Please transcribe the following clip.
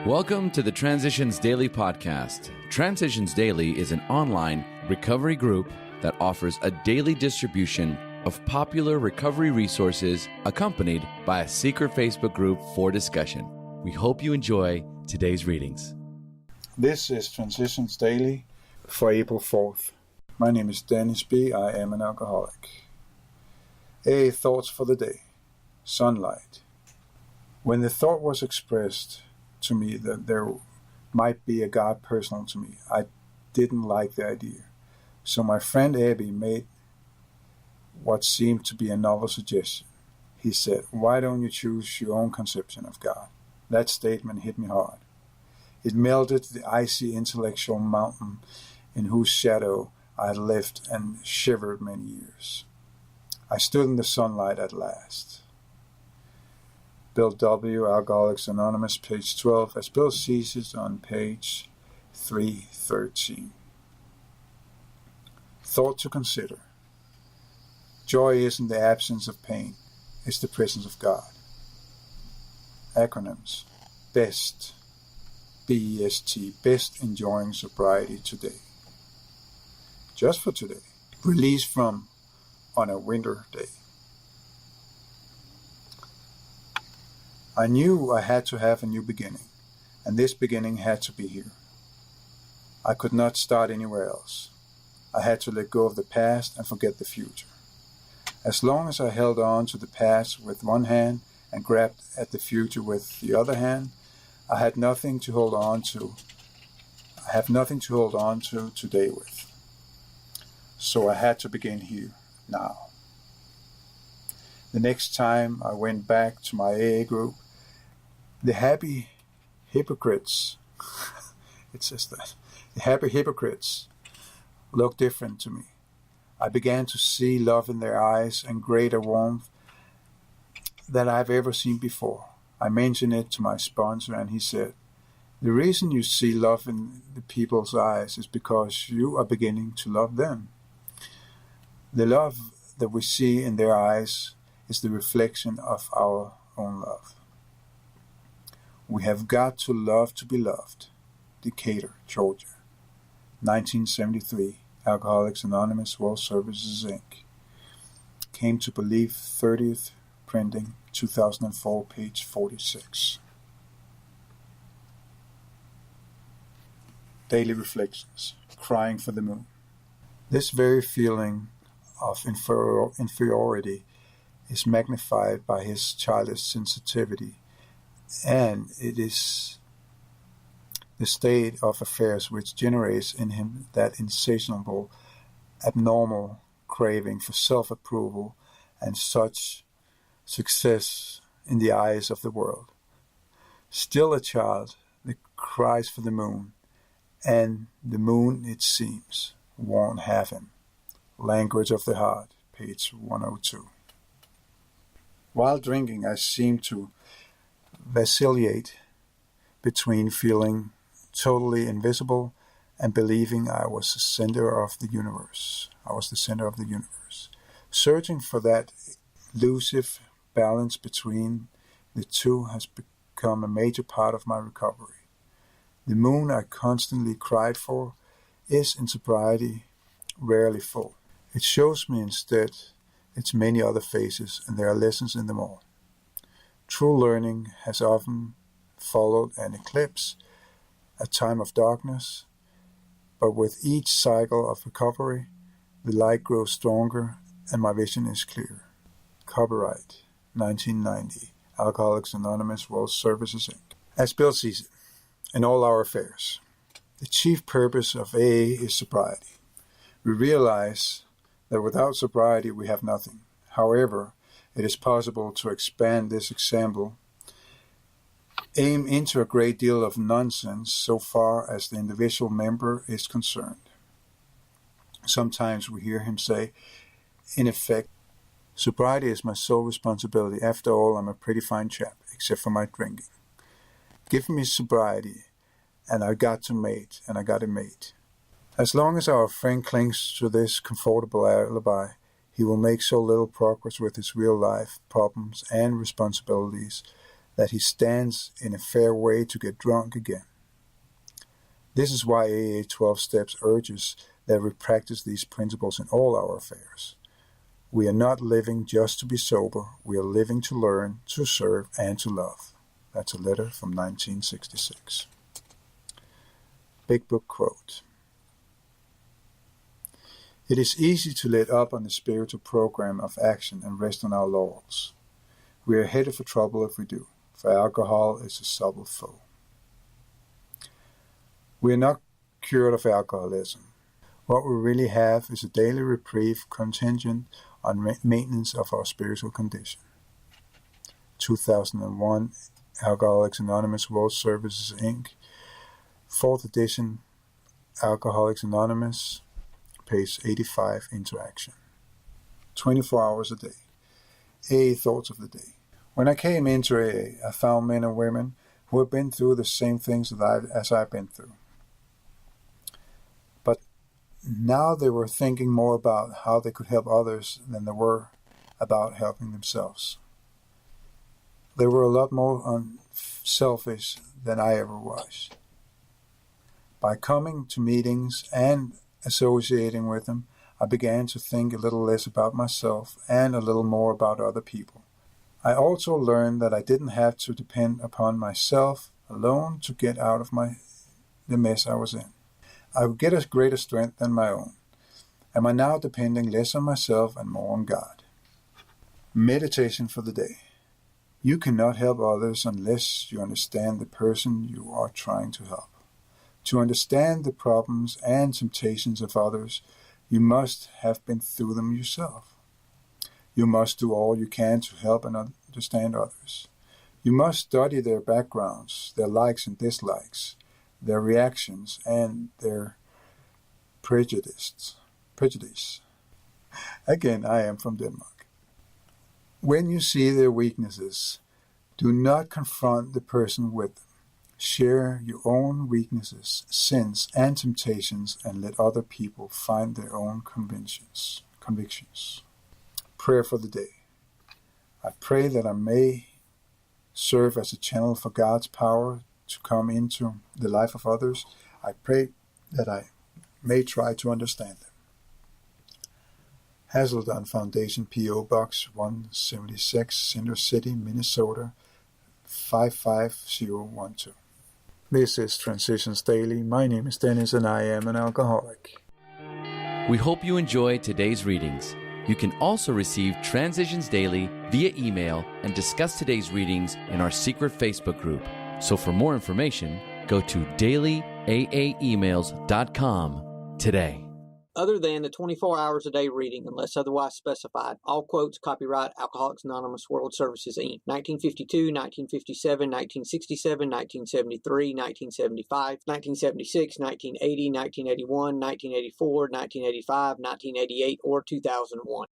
Welcome to the Transitions Daily podcast. Transitions Daily is an online recovery group that offers a daily distribution of popular recovery resources accompanied by a secret Facebook group for discussion. We hope you enjoy today's readings. This is Transitions Daily for April 4th. My name is Dennis B. I am an alcoholic. Thoughts for the day. Sunlight. When the thought was expressed to me that there might be a God personal to me, I didn't like the idea. So my friend Abby made what seemed to be a novel suggestion. He said, "Why don't you choose your own conception of God?" That statement hit me hard. It melted the icy intellectual mountain in whose shadow I had lived and shivered many years. I stood in the sunlight at last. Bill W., Alcoholics Anonymous, page 12, as Bill sees it on page 313. Thought to consider. Joy isn't the absence of pain, it's the presence of God. Acronyms. BEST. B-E-S-T. Best enjoying sobriety today. Just for today. Release from on a winter day. I knew I had to have a new beginning, and this beginning had to be here. I could not start anywhere else. I had to let go of the past and forget the future. As long as I held on to the past with one hand and grabbed at the future with the other hand, I had nothing to hold on to. I have nothing to hold on to today with. So I had to begin here, now. The next time I went back to my AA group, the happy hypocrites, it says that, the happy hypocrites looked different to me. I began to see love in their eyes and greater warmth than I've ever seen before. I mentioned it to my sponsor and he said, "The reason you see love in the people's eyes is because you are beginning to love them. The love that we see in their eyes is the reflection of our own love. We have got to love to be loved." Decatur, Georgia. 1973. Alcoholics Anonymous, World Services, Inc. Came to Believe, 30th printing, 2004, page 46. Daily Reflections. Crying for the moon. This very feeling of inferiority is magnified by his childish sensitivity, and it is the state of affairs which generates in him that insatiable, abnormal craving for self-approval and such success in the eyes of the world. Still a child that cries for the moon, and the moon, it seems, won't have him. Language of the Heart, page 102. While drinking, I seemed to vacillate between feeling totally invisible and believing I was the center of the universe. Searching for that elusive balance between the two has become a major part of my recovery. The moon I constantly cried for is in sobriety rarely full. It shows me instead its many other faces, and there are lessons in them all. True learning has often followed an eclipse, a time of darkness, but with each cycle of recovery, the light grows stronger and my vision is clear. Copyright 1990. Alcoholics Anonymous, World Services, Inc. As Bill sees it, in all our affairs, the chief purpose of AA is sobriety. We realize that without sobriety we have nothing. However, it is possible to expand this example, aim into a great deal of nonsense so far as the individual member is concerned. Sometimes we hear him say, in effect, "Sobriety is my sole responsibility. After all, I'm a pretty fine chap, except for my drinking. Give me sobriety, and I got a mate." As long as our friend clings to this comfortable alibi, he will make so little progress with his real life problems and responsibilities that he stands in a fair way to get drunk again. This is why AA 12 Steps urges that we practice these principles in all our affairs. We are not living just to be sober. We are living to learn, to serve, and to love. That's a letter from 1966. Big Book quote. It is easy to let up on the spiritual program of action and rest on our laurels. We are headed for trouble if we do, for alcohol is a subtle foe. We are not cured of alcoholism. What we really have is a daily reprieve contingent on maintenance of our spiritual condition. 2001, Alcoholics Anonymous World Services, Inc., 4th edition, Alcoholics Anonymous, page 85, Interaction. 24 hours a day. AA Thoughts of the Day. When I came into AA, I found men and women who had been through the same things as I've been through. But now they were thinking more about how they could help others than they were about helping themselves. They were a lot more unselfish than I ever was. By coming to meetings and associating with them, I began to think a little less about myself and a little more about other people. I also learned that I didn't have to depend upon myself alone to get out of the mess I was in. I would get a greater strength than my own. Am I now depending less on myself and more on God? Meditation for the day. You cannot help others unless you understand the person you are trying to help. To understand the problems and temptations of others, you must have been through them yourself. You must do all you can to help and understand others. You must study their backgrounds, their likes and dislikes, their reactions, and their prejudice. Again, I am from Denmark. When you see their weaknesses, do not confront the person with them. Share your own weaknesses, sins, and temptations, and let other people find their own convictions. Prayer for the day. I pray that I may serve as a channel for God's power to come into the life of others. I pray that I may try to understand them. Hazelden Foundation, P.O. Box 176, Center City, Minnesota 55012. This is Transitions Daily. My name is Dennis and I am an alcoholic. We hope you enjoyed today's readings. You can also receive Transitions Daily via email and discuss today's readings in our secret Facebook group. So for more information, go to dailyaaemails.com today. Other than the 24 hours a day reading, unless otherwise specified, all quotes copyright Alcoholics Anonymous World Services, Inc. 1952, 1957, 1967, 1973, 1975, 1976, 1980, 1981, 1984, 1985, 1988, or 2001.